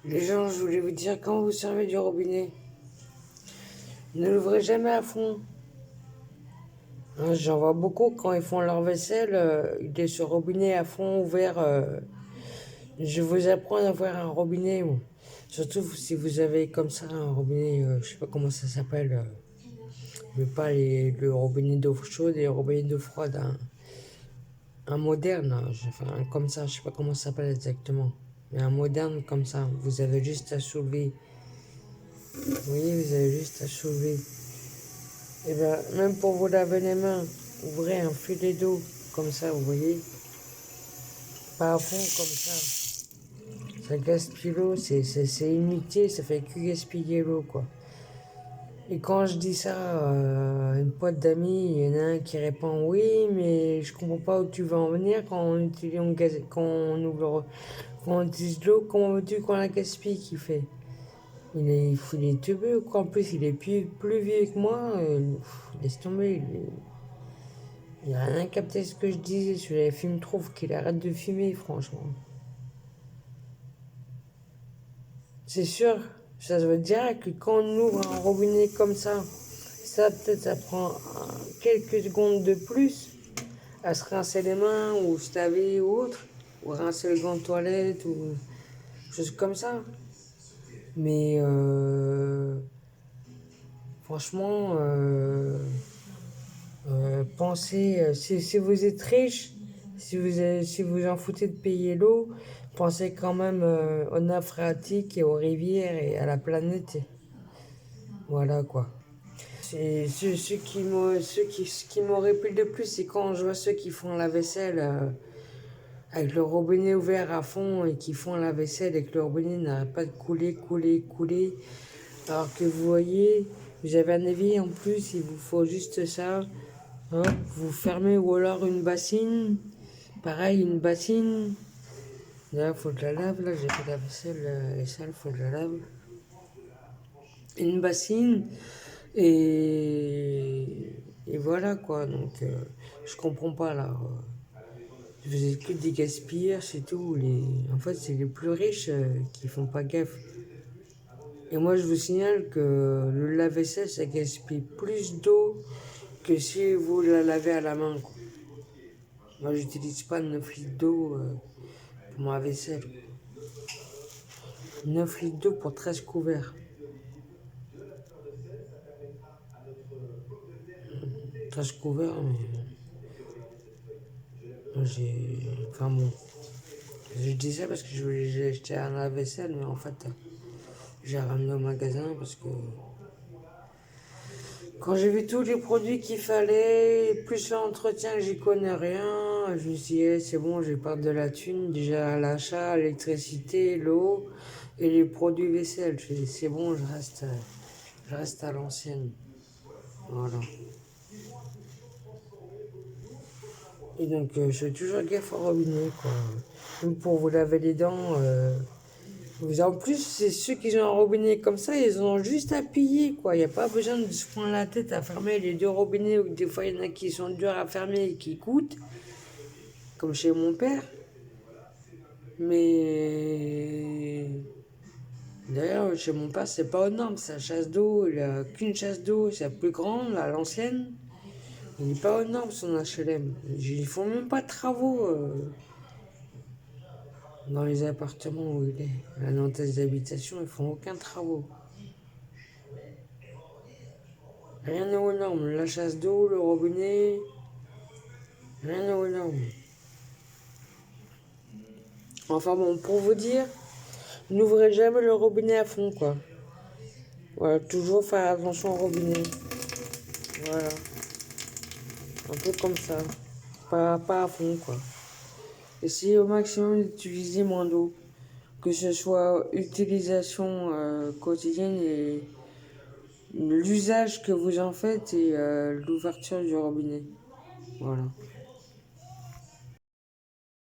Les gens, je voulais vous dire, quand vous servez du robinet, ne l'ouvrez jamais à fond. Hein, j'en vois beaucoup quand ils font leur vaisselle, ils laissent le robinet à fond ouvert. Je vous apprends à avoir un robinet, moi. Surtout si vous avez comme ça un robinet, je sais pas comment ça s'appelle, mais pas le robinet d'eau chaude et le robinet d'eau froide. Un moderne, hein, enfin, comme ça, je sais pas comment ça s'appelle exactement. Mais un moderne comme ça, vous avez juste à soulever. Vous voyez, vous avez juste à soulever. Et bien, même pour vous laver les mains, ouvrez un filet d'eau comme ça, vous voyez. Pas à fond comme ça. Ça gaspille l'eau, c'est inutile, ça fait que gaspiller l'eau, quoi. Et quand je dis ça à une pote d'amis, il y en a un qui répond oui, mais je comprends pas où tu veux en venir quand on utilise, quand on utilise l'eau, comment veux-tu qu'on la gaspille qu'il fait? Il est teubé, quoi. En plus, il est plus vieux que moi. Laisse tomber. Il a rien capté ce que je disais. Celui-là, il fume trop, faut qu'il arrête de fumer, franchement. C'est sûr, ça veut dire que quand on ouvre un robinet comme ça peut-être ça prend quelques secondes de plus à se rincer les mains ou se laver ou autre, ou rincer le gant de toilette ou choses comme ça. Mais franchement, pensez, si vous êtes riche, si vous en foutez de payer l'eau, pensez quand même aux nappes phréatiques et aux rivières et à la planète. Voilà quoi. C'est ce qui m'aurait plu le plus, c'est quand je vois ceux qui font la vaisselle avec le robinet ouvert à fond et qui font la vaisselle et que le robinet n'arrête pas de couler. Alors que vous voyez, vous avez un avis en plus, il vous faut juste ça. Hein, vous fermez ou alors une bassine. Pareil, une bassine. Là, faut que je la lave. Là, j'ai fait la vaisselle et ça, faut que je la lave. Une bassine. Et voilà quoi. Donc, je comprends pas là. Vous êtes que des gaspilleurs, c'est tout. En fait, c'est les plus riches qui font pas gaffe. Et moi, je vous signale que le lave-vaisselle, ça gaspille plus d'eau que si vous la lavez à la main, quoi. Moi, j'utilise pas 9 litres d'eau pour ma vaisselle. 9 litres d'eau pour 13 couverts. 13 couverts, mais moi, j'ai... Enfin bon. Je dis ça parce que j'ai acheté un lave-vaisselle, mais en fait, j'ai ramené au magasin parce que quand j'ai vu tous les produits qu'il fallait, plus l'entretien, j'y connais rien. Je me suis dit, eh, c'est bon, je vais perdre de la thune. Déjà, l'achat, l'électricité, l'eau et les produits vaisselle. Je dis, c'est bon, je reste à l'ancienne. Voilà. Et donc, je fais toujours gaffe au robinet, quoi. Même pour vous laver les dents. En plus, c'est ceux qui ont un robinet comme ça, ils ont juste à piller, quoi. Il n'y a pas besoin de se prendre la tête à fermer les deux robinets, ou des fois, il y en a qui sont durs à fermer et qui coûtent, comme chez mon père. Mais d'ailleurs, chez mon père, c'est pas aux normes. Sa chasse d'eau, il a qu'une chasse d'eau, c'est la plus grande, là, l'ancienne. Il n'est pas aux normes, son HLM. Ils font même pas de travaux dans les appartements où il est. Là, dans tes habitations, ils font aucun travaux. Rien n'est aux normes. La chasse d'eau, le robinet, rien n'est aux normes. Enfin bon, pour vous dire, n'ouvrez jamais le robinet à fond, quoi. Voilà, toujours faire attention au robinet. Voilà, un peu comme ça. Pas à fond, quoi. Essayez au maximum d'utiliser moins d'eau. Que ce soit utilisation quotidienne et l'usage que vous en faites et l'ouverture du robinet. Voilà.